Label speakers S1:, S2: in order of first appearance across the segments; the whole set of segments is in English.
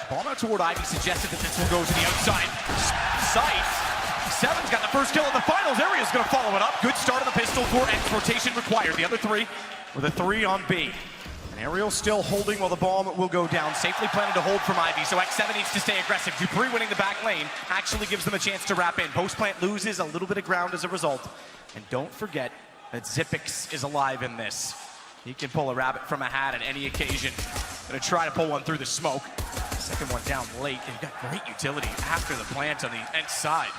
S1: Ball out toward Ivy suggested that this will go to the outside sight. Seven's got the first kill in the finals. Aria's going to follow it up. Good start on the pistol for ENCE. Rotation required. The other three with a 3 on B. And Ariel still holding while the bomb will go down. Safely planning to hold from Ivy, so X7 needs to stay aggressive. Dupree winning the back lane actually gives them a chance to wrap in. Post plant loses a little bit of ground as a result. And don't forget that Zipix is alive in this. He can pull a rabbit from a hat at any occasion. Gonna try to pull one through the smoke. Second one down late. They've got great utility after the plant on the ENCE side.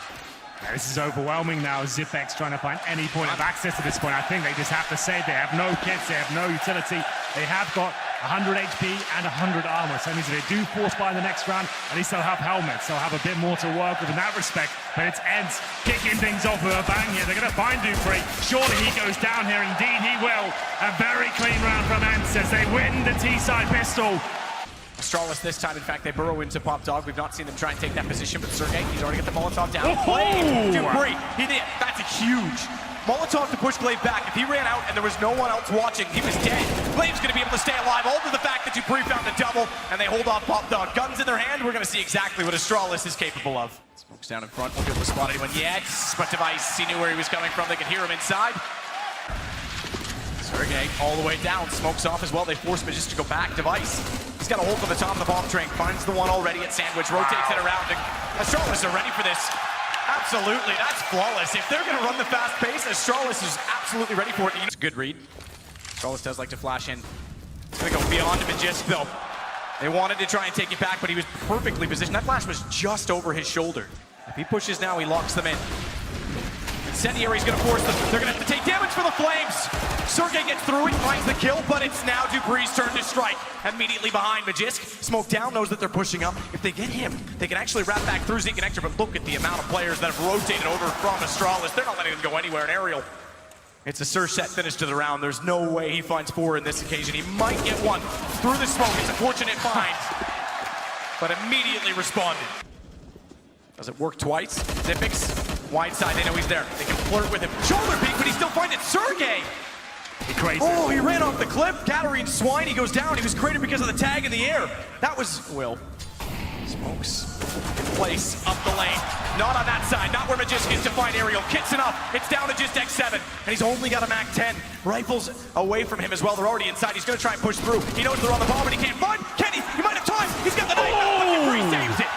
S2: Yeah, this is overwhelming now. Zipex trying to find any point of access to this point. I think they just have to say they have no kits, they have no utility. They have got 100 HP and 100 armor. So that means if they do force by in the next round, at least they'll have helmets. They'll have a bit more to work with in that respect. But it's ENCE kicking things off with a bang here. They're going to find Dupree. Surely he goes down here. Indeed he will. A very clean round from ENCE as they win the T-side pistol.
S1: Astralis this time, in fact, they burrow into Pop Dog. We've not seen them try and take that position, but Sergey, he's already got the Molotov down. Glaive, Dupree, he did. That's a huge Molotov to push Glaive back. If he ran out and there was no one else watching, he was dead. Glaive's going to be able to stay alive, all to the fact that Dupree found the double, and they hold off Pop Dog. Guns in their hand, we're going to see exactly what Astralis is capable of. Smokes down in front, won't be able to spot anyone yet, but Device, he knew where he was coming from. They could hear him inside. Sergey all the way down, smokes off as well. They force Magis to go back. Device, he's got a hold from the top of the bomb train, finds the one already at Sandwich, rotates it around. Astralis are ready for this. Absolutely, that's flawless. If they're going to run the fast pace, Astralis is absolutely ready for it. It's a good read. Astralis does like to flash in. It's going to go beyond Magis though. They wanted to try and take it back, but he was perfectly positioned. That flash was just over his shoulder. If he pushes now, he locks them in. Incendiary's gonna force them. They're gonna have to take damage for the flames. Sergey gets through, he finds the kill, but it's now Dupree's turn to strike. Immediately behind Magisk. Smoke down, knows that they're pushing up. If they get him, they can actually wrap back through Z Connector, but look at the amount of players that have rotated over from Astralis. They're not letting them go anywhere in Aerial. It's a Surset finish to the round. There's no way he finds 4 in this occasion. He might get one through the smoke. It's a fortunate find, but immediately responded. Does it work twice? Zipix. Wide side, they know he's there. They can flirt with him. Shoulder peek, but he still finds it. Sergey!
S2: Crazy.
S1: Oh, he ran off the cliff. Katarine Swine, he goes down. He was created because of the tag in the air. That was Will. Smokes in place, up the lane. Not on that side, not where Magis is to find Ariel. Kits enough. It's down to just X7, and he's only got a Mac 10. Rifles away from him as well. They're already inside. He's going to try and push through. He knows they're on the bomb, but he can't find. Kenny, he might have time. He's got the knife. Oh, but Dupree saves it.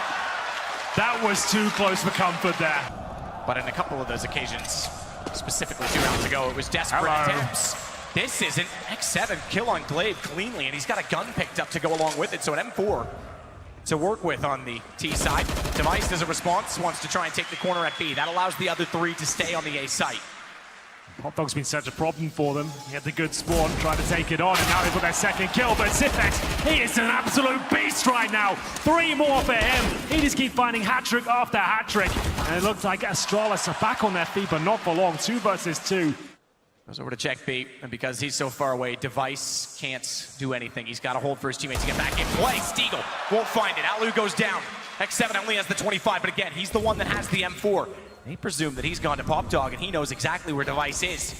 S2: That was too close for comfort there.
S1: But in a couple of those occasions, specifically 2 rounds ago, it was desperate attempts. This is an X7 kill on Glaive cleanly, and he's got a gun picked up to go along with it, so an M4 to work with on the T side. Device does a response, wants to try and take the corner at B. That allows the other 3 to stay on the A site.
S2: Hot Dog's been such a problem for them. He had the good spawn, trying to take it on, and now they've got their second kill. But Zipex, he is an absolute beast right now. 3 more for him. He just keeps finding hat-trick after hat-trick. And it looks like Astralis are back on their feet, but not for long. 2 versus 2.
S1: Goes over to check B, and because he's so far away, Device can't do anything. He's got to hold for his teammates to get back in play. Stiegel won't find it. Alu goes down. X7 only has the 25, but again, he's the one that has the M4. They presume that he's gone to Pop Dog, and he knows exactly where Device is.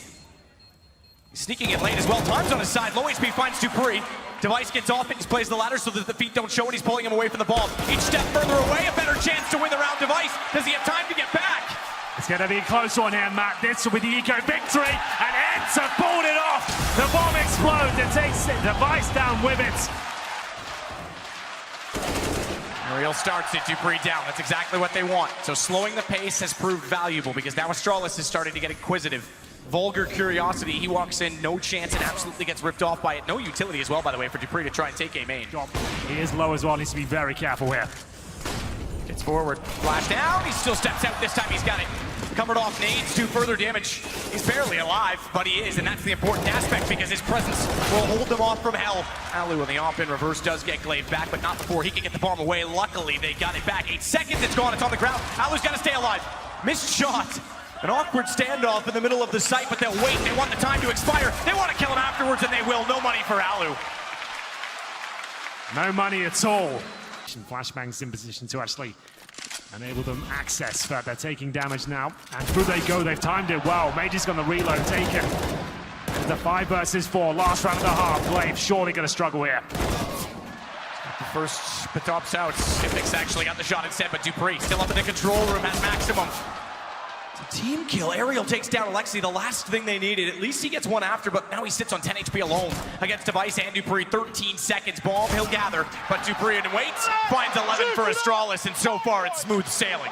S1: He's sneaking in late as well. Time's on his side. Low HP finds Dupree. Device gets off and he plays the ladder so that the feet don't show, and he's pulling him away from the bomb. Each step further away, a better chance to win the round. Device, does he have time to get back?
S2: It's going to be close on here, Matt. This with the eco victory, and ENCE have pulled it off. The bomb explodes. It takes Device down with it.
S1: Ariel starts it, Dupree down. That's exactly what they want. So slowing the pace has proved valuable because now Astralis is starting to get inquisitive. Vulgar Curiosity, he walks in, no chance, and absolutely gets ripped off by it. No utility as well, by the way, for Dupree to try and take a main.
S2: He is low as well, needs to be very careful here.
S1: Gets forward, flash down, he still steps out. This time he's got it. Covered off nades, 2 further damage. He's barely alive, but he is, and that's the important aspect because his presence will hold them off from hell. Alu on the op in reverse does get Glaive back, but not before he can get the bomb away. Luckily, they got it back. 8 seconds, it's gone, it's on the ground. Alu's got to stay alive. Missed shot. An awkward standoff in the middle of the site, but they'll wait. They want the time to expire. They want to kill him afterwards, and they will. No money for Alu.
S2: No money at all. Flashbang's in position to actually enable them access, but they're taking damage now. And through they go, they've timed it well. Major's got the reload taken. It's a 5 versus 4, last round of the half. Glaive surely going to struggle here.
S1: first Patop's out. Sipix actually got the shot instead, but Dupree still up in the control room at maximum. It's a team kill. Ariel takes down Alexi, the last thing they needed. At least he gets one after, but now he sits on 10 HP alone against Device and Dupree. 13 seconds. Bomb he'll gather, but Dupree waits, finds 11 for Astralis, and so far it's smooth sailing.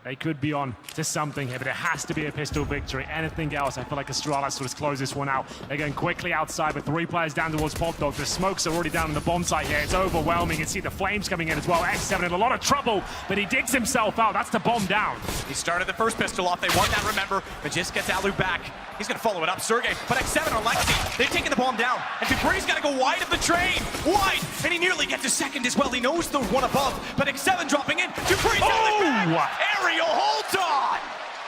S2: They could be on to something here, but it has to be a pistol victory. Anything else, I feel like Astralis will just close this one out. They're going quickly outside with 3 players down towards Pop Dog. The smokes are already down on the bomb site here. It's overwhelming. You can see the flames coming in as well. X7 in a lot of trouble, but he digs himself out. That's the bomb down.
S1: He started the first pistol off. They won that, remember. Magist gets Alu back. He's going to follow it up. Sergey, but X7 on Lexi. They've taken the bomb down, and Dupree's got to go wide of the train. Wide, and he nearly gets a second as well. He knows the one above, but X7 dropping in. Dupree's back. Ariel holds on.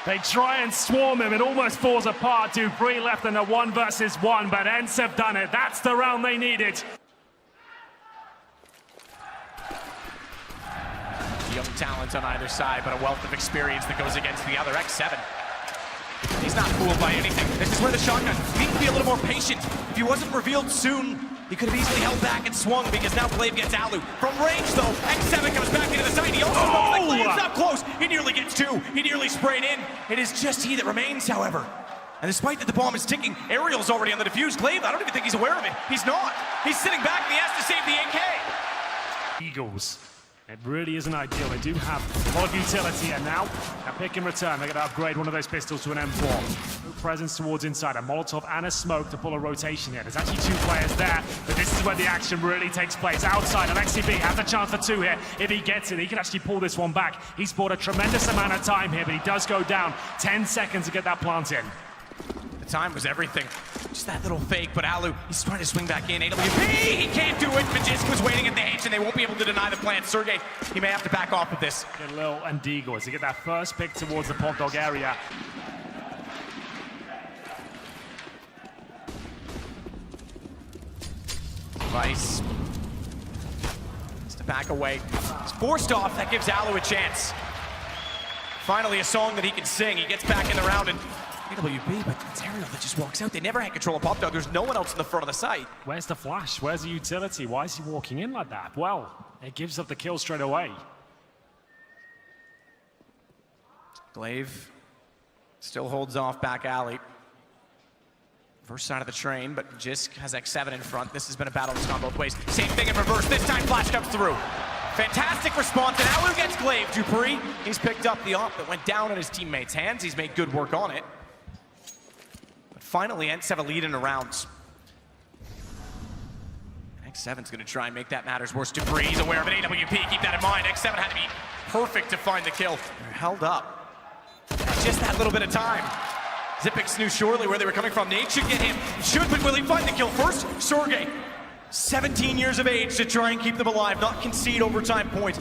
S2: They try and swarm him. It almost falls apart. Dupree left in a 1 versus 1, but ENCE have done it. That's the round they needed.
S1: Young talent on either side, but a wealth of experience that goes against the other. X7. He's not fooled by anything. This is where the shotgun needs to be a little more patient. If he wasn't revealed soon, he could have easily held back and swung, because now Glaive gets Alu. From range, though, X7 comes back into the side. He also knows that Glaive's up close. He nearly gets 2. He nearly sprayed in. It is just he that remains, however. And despite that the bomb is ticking, Ariel's already on the defuse. Glaive, I don't even think he's aware of it. He's not. He's sitting back, and he has to save the AK.
S2: Eagles. It really isn't ideal. They do have a lot of utility, and now a pick in return. They're going to upgrade one of those pistols to an M4. No presence towards inside. A Molotov and a smoke to pull a rotation here. There's actually 2 players there, but this is where the action really takes place. Outside, Alexi B has a chance for 2 here. If he gets it, he can actually pull this one back. He's bought a tremendous amount of time here, but he does go down. 10 seconds to get that plant in.
S1: The time was everything. Just that little fake, but Alu, he's trying to swing back in. AWP, he can't do it. Magist was waiting at the edge, and they won't be able to deny the plant. Sergey, he may have to back off with this.
S2: Get Lil and Deagle as they get that first pick towards the Pop Dog area.
S1: Vice has to back away. He's forced off. That gives Alu a chance. Finally, a song that he can sing. He gets back in the round, and AWP, but it's Ariel that just walks out. They never had control of Pop Dog. There's no one else in the front of the site.
S2: Where's the flash? Where's the utility? Why is he walking in like that? Well, it gives up the kill straight away.
S1: Glaive still holds off back alley. First side of the train, but Jisk has X7 in front. This has been a battle that's gone both ways. Same thing in reverse. This time flash comes through. Fantastic response, and Alu gets Glaive. Dupree, he's picked up the op that went down in his teammates' hands. He's made good work on it. But finally, ENCE have a lead in the rounds. X7's gonna try and make that matters worse. Dupree, he's aware of it. AWP, keep that in mind. X7 had to be perfect to find the kill. They're held up. Just that little bit of time. Zipix knew surely where they were coming from. Nate should get him. Should, but will he find the kill first? Sergey, 17 years of age to try and keep them alive, not concede overtime point.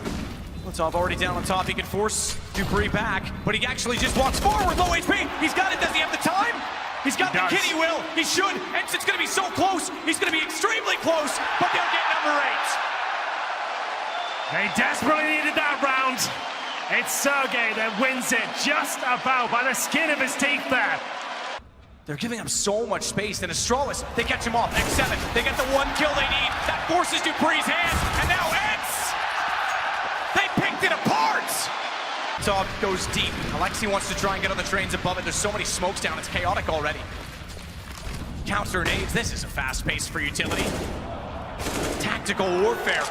S1: Molotov already down on top. He can force Dupree back, but he actually just walks forward. Low HP. He's got it. Does he have the time? He's got the kid. He will. He should. And it's going to be so close. He's going to be extremely close, but they'll get number 8.
S2: They desperately needed that round. It's Sergey that wins it just about by the skin of his teeth there.
S1: They're giving him so much space. And Astralis, they catch him off. X7, they get the 1 kill they need. That forces Dupree's hand. And now ENCE! They picked it apart! Top goes deep. Alexi wants to try and get on the trains above it. There's so many smokes down. It's chaotic already. Counter nades. This is a fast pace for utility. Tactical warfare.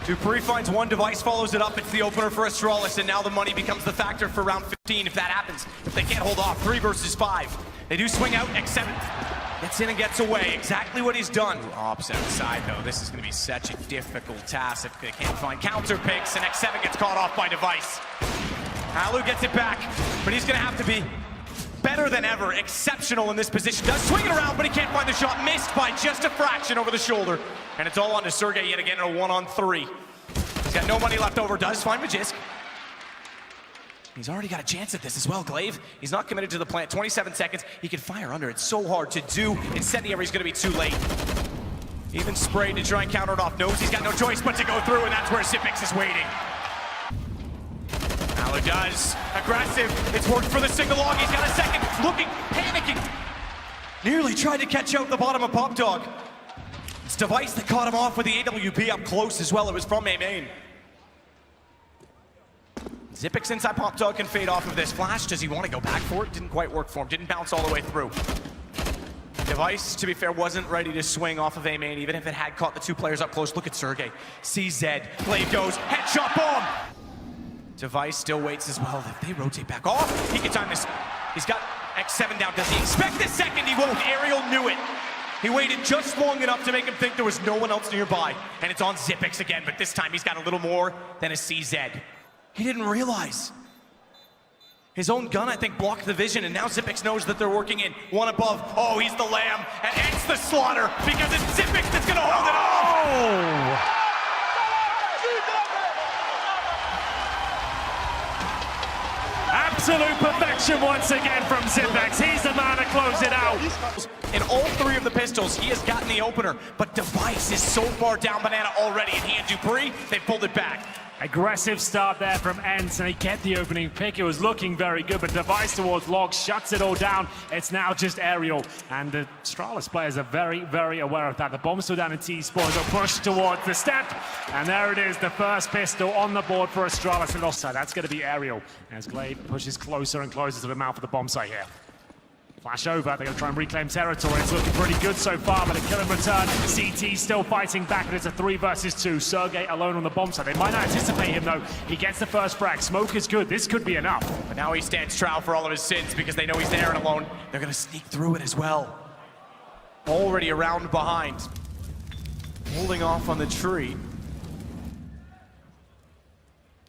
S1: Dupree finds 1 device, follows it up. It's the opener for Astralis, and now the money becomes the factor for round 15 if that happens. If they can't hold off, 3 versus 5. They do swing out. X7 gets in and gets away. Exactly what he's done. Opposite side, though. This is going to be such a difficult task if they can't find counter picks, and X7 gets caught off by device. Alu gets it back, but he's going to have to be better than ever. Exceptional in this position. Does swing it around, but he can't find the shot. Missed by just a fraction over the shoulder. And it's all on to Sergey yet again in a 1-on-3. He's got no money left over. Does find Magist. He's already got a chance at this as well. Glaive, he's not committed to the plant. 27 seconds. He can fire under. It's so hard to do. Incendiary is going to be too late. Even sprayed to try and counter it off. Knows he's got no choice but to go through, and that's where Zipix is waiting. Alu does. Aggressive. It's worked for the single log. He's got a second. Looking, panicking. Nearly tried to catch out the bottom of Pop Dog. It's Device that caught him off with the AWP up close as well. It was from A main. Zipix inside Pop Dog can fade off of this. Flash, does he want to go back for it? Didn't quite work for him. Didn't bounce all the way through. Device, to be fair, wasn't ready to swing off of A main, even if it had caught the two players up close. Look at Sergey. CZ. Blade goes. Headshot bomb! Device still waits as well. If they rotate back off, he can time this. He's got X7 down. Does he expect the second? He won't. Aerial knew it. He waited just long enough to make him think there was no one else nearby. And it's on Zipix again, but this time he's got a little more than a CZ. He didn't realize. His own gun, I think, blocked the vision, and now Zipix knows that they're working in. One above. Oh, he's the lamb, and ends the slaughter because it's Zipix that's gonna hold it off.
S2: Absolute perfection once again from Zipix. He's the man to close it out.
S1: In all three of the pistols, he has gotten the opener, but Device is so far down banana already, and he and Dupree, they pulled it back.
S2: Aggressive start there from ENCE, and he kept the opening pick. It was looking very good, but Device towards Log shuts it all down. It's now just aerial, and the Astralis players are very, very aware of that. The bomb's still down in T-spawn, so push towards the step, and there it is, the first pistol on the board for Astralis and offside. That's going to be aerial, as Glade pushes closer and closer to the mouth of the bomb site here. Flash over, they're going to try and reclaim territory. It's looking pretty good so far, but a kill in return. CT still fighting back, and it's a 3 versus 2. Sergey alone on the bomb side. They might not anticipate him, though. He gets the first frag. Smoke is good. This could be enough.
S1: But now he stands trial for all of his sins because they know he's there and alone. They're going to sneak through it as well. Already around behind. Holding off on the tree.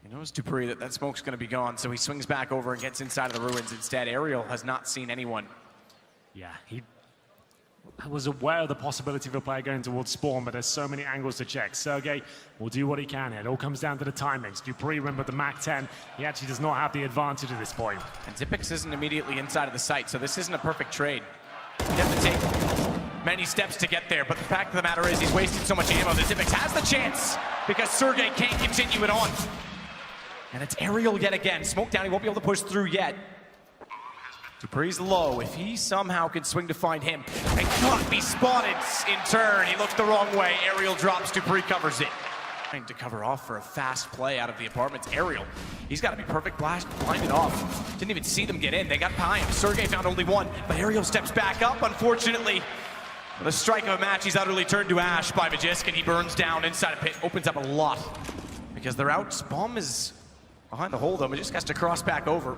S1: He knows Dupree that smoke's going to be gone, so he swings back over and gets inside of the ruins instead. Aerial has not seen anyone.
S2: Yeah, he was aware of the possibility of a player going towards spawn, but there's so many angles to check. Sergey will do what he can here. It all comes down to the timings. Dupree, remember the MAC-10, he actually does not have the advantage at this point.
S1: And Zipix isn't immediately inside of the site, so this isn't a perfect trade. You have to take many steps to get there, but the fact of the matter is he's wasted so much ammo that Zipix has the chance because Sergey can't continue it on. And it's aerial yet again. Smoke down, he won't be able to push through yet. Dupree's low. If he somehow could swing to find him and not be spotted in turn, he looked the wrong way. Aerial drops, Dupree covers it. Trying to cover off for a fast play out of the apartments. Aerial, he's got to be perfect blinded off. Didn't even see them get in. They got behind him. Sergey found only one, but Aerial steps back up. Unfortunately, with a strike of a match, he's utterly turned to ash by Magisk, and he burns down inside a pit. Opens up a lot because they're out. Bomb is behind the hole, though. Magisk has to cross back over.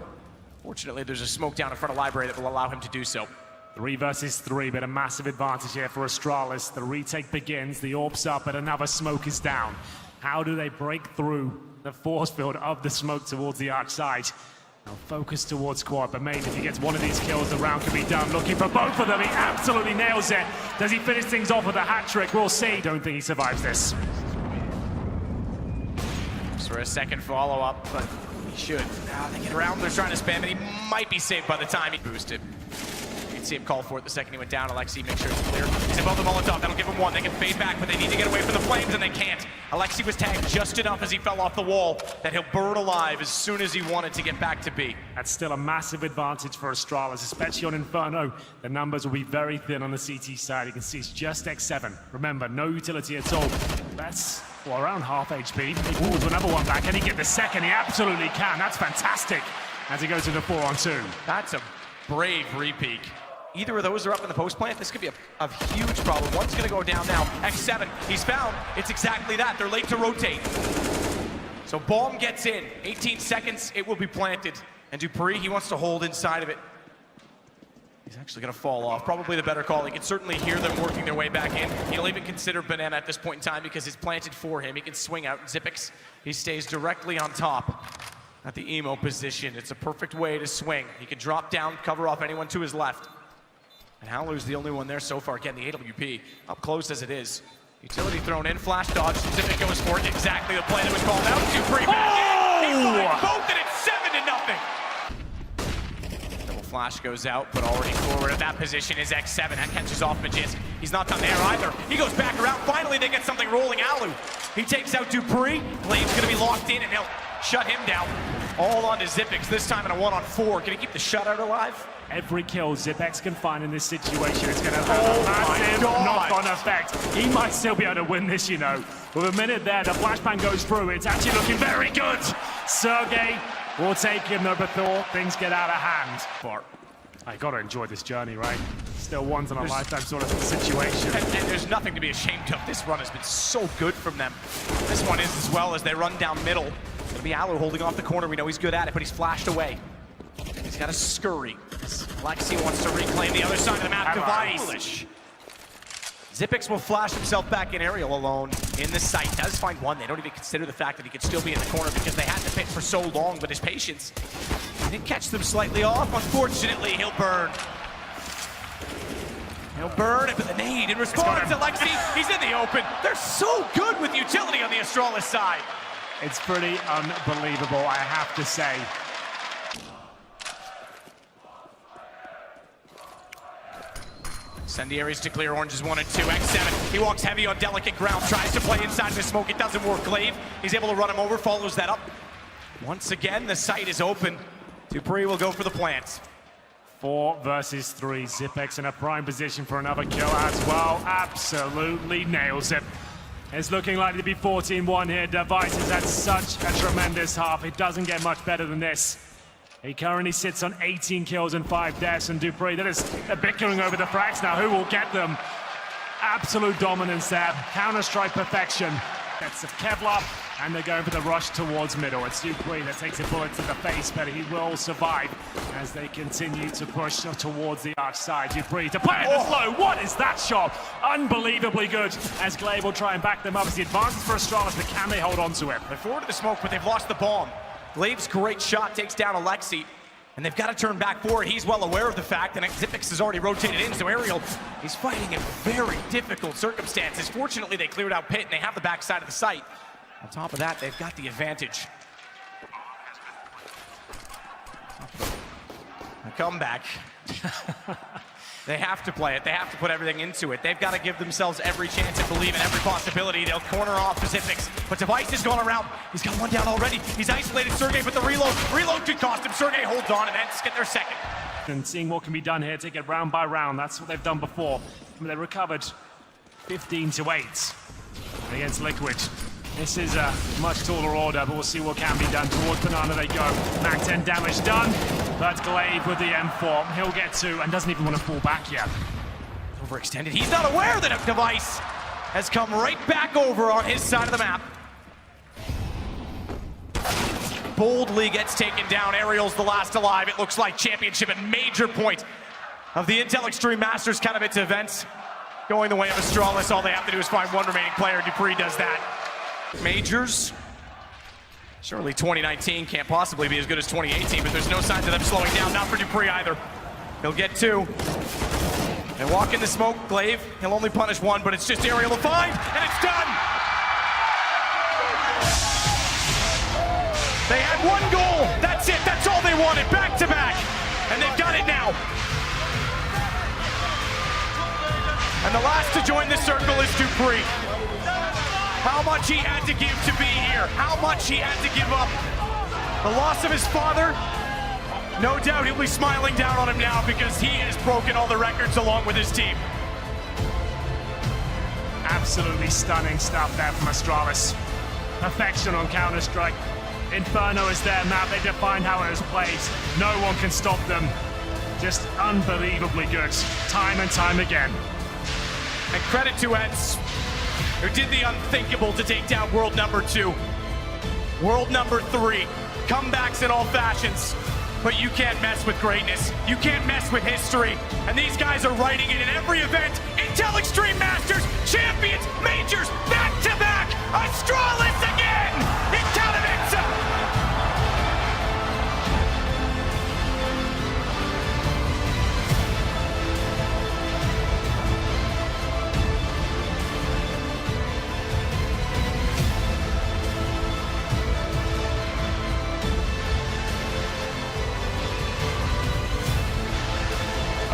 S1: Fortunately, there's a smoke down in front of Library that will allow him to do so.
S2: 3 versus 3, but a massive advantage here for Astralis. The retake begins, the orb's up, but another smoke is down. How do they break through the force field of the smoke towards the arch side? Now focus towards quad, but maybe if he gets one of these kills, the round can be done. Looking for both of them, he absolutely nails it. Does he finish things off with a hat trick? We'll see. Don't think he survives this.
S1: Just for a second follow-up, but he should. Now they get around, they're trying to spam it. He might be saved by the time he boosted. You can see him call for it the second he went down. Alexi, make sure it's clear. He's above the Molotov, that'll give him one. They can fade back, but they need to get away from the flames, and they can't. Alexi was tagged just enough as he fell off the wall that he'll burn alive as soon as he wanted to get back to B.
S2: That's still a massive advantage for Astralis, especially on Inferno. The numbers will be very thin on the CT side. You can see it's just X7. Remember, no utility at all. That's, well, around half HP. He pulls another one back. Can he get the second? He absolutely can. That's fantastic as he goes into 4-on-2.
S1: That's a brave repeat. Either of those are up in the post plant. This could be a huge problem. One's going to go down now. X7, he's found. It's exactly that. They're late to rotate. So bomb gets in. 18 seconds, it will be planted. And Dupree, he wants to hold inside of it. He's actually going to fall off. Probably the better call. He can certainly hear them working their way back in. He'll even consider Banana at this point in time because it's planted for him. He can swing out. Zipix, he stays directly on top at the emo position. It's a perfect way to swing. He can drop down, cover off anyone to his left. And Howler's the only one there so far. Again, the AWP, up close as it is. Utility thrown in, flash dodge. Zipix goes for it. Exactly the play that was called out. Dupree back in. He finds both, and it's 7-0. Double flash goes out, but already forward at that position is X7. That catches off Magisk. He's not done there either. He goes back around. Finally, they get something rolling. Alu, he takes out Dupree. Blade's going to be locked in, and he'll shut him down. All on to Zipix, this time in a 1-on-4. Can he keep the shutout alive?
S2: Every kill Zipex can find in this situation is going to have a massive knock-on effect. He might still be able to win this, you know. With a minute there, the flashbang goes through. It's actually looking very good. Sergey will take him though before things get out of hand. But I got to enjoy this journey, right? Still once in a lifetime sort of situation.
S1: And there's nothing to be ashamed of. This run has been so good from them. This one is as well as they run down middle. It'll be Allo holding off the corner. We know he's good at it, but he's flashed away. He's got to scurry. Lexi wants to reclaim the other side of the map. Device. Zipex will flash himself back in aerial alone in the site. Does find one. They don't even consider the fact that he could still be in the corner because they had to pick for so long, but his patience didn't catch them slightly off. Unfortunately, he'll burn. He'll burn it with the nade in response to Lexi. He's in the open. They're so good with utility on the Astralis side.
S2: It's pretty unbelievable, I have to say.
S1: Incendiaries to clear oranges 1 and 2. X7, he walks heavy on delicate ground, tries to play inside the smoke. It doesn't work. Glaive, he's able to run him over, follows that up. Once again, the site is open. Dupree will go for the plants.
S2: 4 versus 3. Zipex in a prime position for another kill as well. Absolutely nails it. It's looking likely to be 14-1 here. Device has had such a tremendous half. It doesn't get much better than this. He currently sits on 18 kills and 5 deaths, and Dupree, that is bickering over the frags now. Who will get them? Absolute dominance there. Counter-strike perfection. That's of Kevlar, and they're going for the rush towards middle. It's Dupree that takes a bullet to the face, but he will survive as they continue to push towards the arch side. Dupree to play it slow. What is that shot? Unbelievably good, as Glaive will try and back them up as he advances for Astralis, but can they hold on to it?
S1: They're forward to the smoke, but they've lost the bomb. Glaive's great shot takes down Alexi, and they've got to turn back forward. He's well aware of the fact, and Zipex has already rotated in, so Ariel, he's fighting in very difficult circumstances. Fortunately, they cleared out Pit, and they have the backside of the site. On top of that, they've got the advantage. A comeback. They have to play it. They have to put everything into it. They've got to give themselves every chance and believe in every possibility. They'll corner off Zipex, but Device has gone around. He's got one down already. He's isolated Sergey, but the reload could cost him. Sergey holds on, and ENCE get their second.
S2: And seeing what can be done here, take it round by round. That's what they've done before. I mean, they recovered 15-8 against Liquid. This is a much taller order, but we'll see what can be done. Towards Banana they go. Mac 10 damage done, but Glaive with the M4. He'll get 2 and doesn't even want to fall back yet.
S1: Overextended. He's not aware that a Device has come right back over on his side of the map. Boldly gets taken down. Ariel's the last alive. It looks like championship and major point of the Intel Extreme Masters kind of its events. Going the way of Astralis. All they have to do is find one remaining player. Dupree does that. Majors, surely 2019 can't possibly be as good as 2018, but there's no signs of them slowing down, not for Dupree either. He'll get 2. They walk in the smoke, Glaive, he'll only punish 1, but it's just Ariel to find, and it's done! They had 1 goal, that's it, that's all they wanted, back to back, and they've got it now. And the last to join the circle is Dupree. How much he had to give to be here. How much he had to give up. The loss of his father, no doubt he'll be smiling down on him now because he has broken all the records along with his team.
S2: Absolutely stunning stuff there from Astralis. Perfection on Counter-Strike. Inferno is their map. They defined how it was played. No one can stop them. Just unbelievably good, time and time again.
S1: And credit to ENCE, who did the unthinkable to take down world number 2. World number 3. Comebacks in all fashions. But you can't mess with greatness. You can't mess with history. And these guys are writing it in every event. Intel Extreme Masters, champions, majors, back to back. Astralis again in Katowice.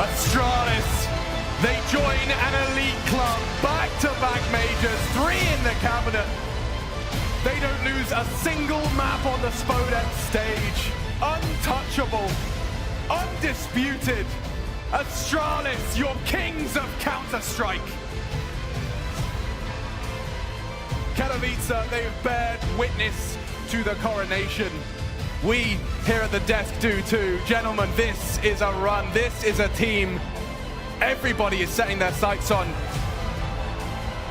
S3: Astralis, they join an elite club, back-to-back majors, 3 in the cabinet. They don't lose a single map on the Spodek stage. Untouchable. undisputed Astralis, your kings of Counter-Strike. Katowice, they've bared witness to the coronation. We here at the desk do too. Gentlemen, this is a run. This is a team everybody is setting their sights on.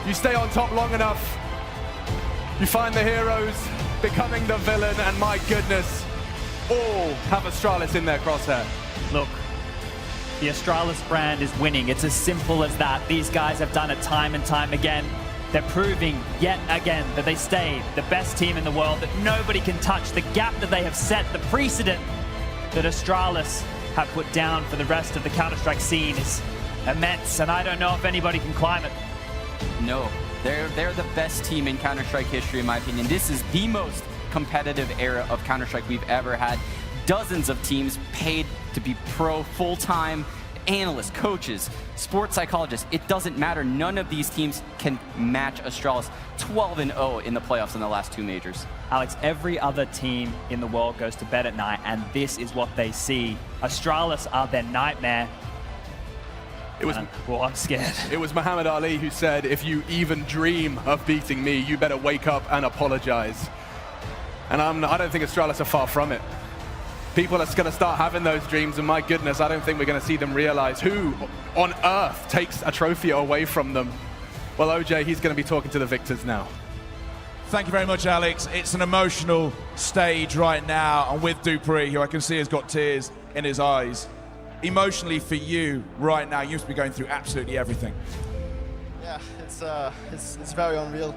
S3: You stay on top long enough, you find the heroes becoming the villain, and my goodness, all have Astralis in their crosshair.
S4: Look, the Astralis brand is winning. It's as simple as that. These guys have done it time and time again. They're proving yet again that they stay the best team in the world, that nobody can touch. The gap that they have set, the precedent that Astralis have put down for the rest of the Counter-Strike scene is immense, and I don't know if anybody can climb it.
S5: No, they're the best team in Counter-Strike history, in my opinion. This is the most competitive era of Counter-Strike we've ever had. Dozens of teams paid to be pro full-time, analysts, coaches, sports psychologists. It doesn't matter. None of these teams can match Astralis. 12-0 in the playoffs in the last two majors.
S4: Alex, every other team in the world goes to bed at night, and this is what they see. Astralis are their nightmare. Well, I'm scared.
S3: It was Muhammad Ali who said, if you even dream of beating me, you better wake up and apologize. And I don't think Astralis are far from it. People are going to start having those dreams, and my goodness, I don't think we're going to see them realize who on earth takes a trophy away from them. Well, OJ, he's going to be talking to the victors now.
S6: Thank you very much, Alex. It's an emotional stage right now. I'm with Dupree, who I can see has got tears in his eyes. Emotionally for you right now, you must be going through absolutely everything.
S7: Yeah, it's very unreal.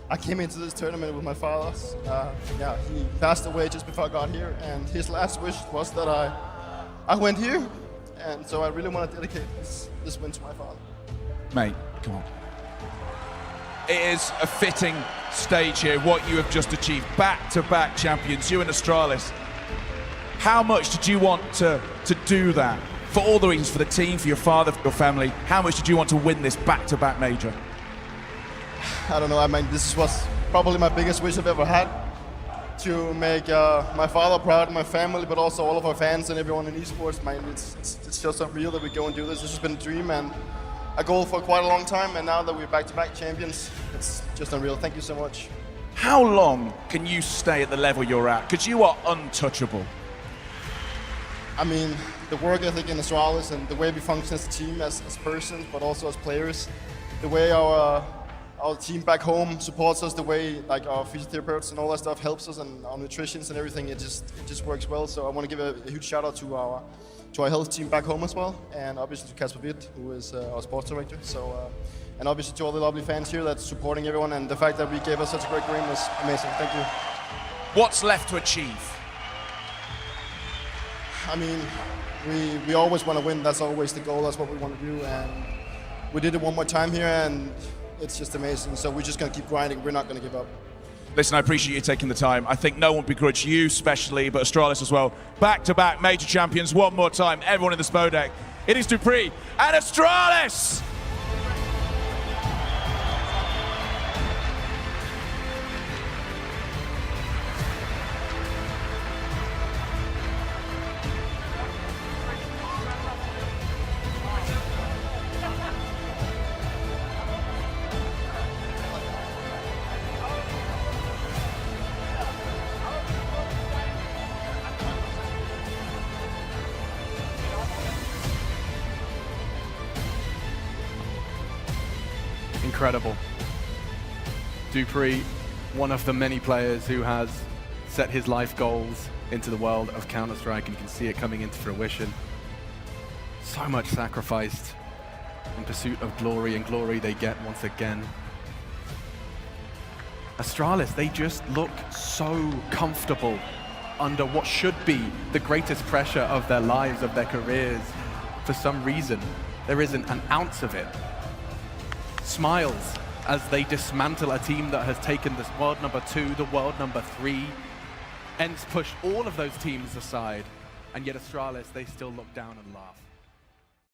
S7: I came into this tournament with my father. Yeah, he passed away just before I got here, and his last wish was that I went here, and so I really want to dedicate this win to my father.
S6: Mate, come on. It is a fitting stage here, what you have just achieved. Back-to-back champions, you and Astralis. How much did you want to do that? For all the reasons, for the team, for your father, for your family, how much did you want to win this back-to-back major?
S7: I don't know, I mean, this was probably my biggest wish I've ever had, to make my father proud, my family, but also all of our fans and everyone in esports. Man, it's just unreal that we go and do this. This has been a dream and a goal for quite a long time, and now that we're back-to-back champions, it's just unreal. Thank you so much.
S6: How long can you stay at the level you're at? Because you are untouchable.
S7: I mean, the work ethic in Astralis and the way we function as a team, as persons, but also as players, the way our team back home supports us, the way like our physiotherapists and all that stuff helps us, and our nutritionists and everything, it just works well. So I want to give a huge shout out to our health team back home as well, and obviously to Kasper Witt, who is our sports director. So and obviously to all the lovely fans here that's supporting everyone, and the fact that we gave us such a great game was amazing. Thank you.
S6: What's left to achieve?
S7: I mean, we always want to win. That's always the goal. That's what we want to do, and we did it one more time here, and it's just amazing. So we're just going to keep grinding. We're not going to give up.
S6: Listen, I appreciate you taking the time. I think no one begrudge you especially, but Astralis as well. Back-to-back major champions one more time. Everyone in the Spodek. It is Dupree and Astralis!
S3: Incredible. Dupree, one of the many players who has set his life goals into the world of Counter-Strike, and you can see it coming into fruition. So much sacrificed in pursuit of glory, and glory they get once again. Astralis, they just look so comfortable under what should be the greatest pressure of their lives, of their careers. For some reason, there isn't an ounce of it. Smiles as they dismantle a team that has taken this world number 2, the world number 3. ENCE pushed all of those teams aside, and yet Astralis, they still look down and laugh.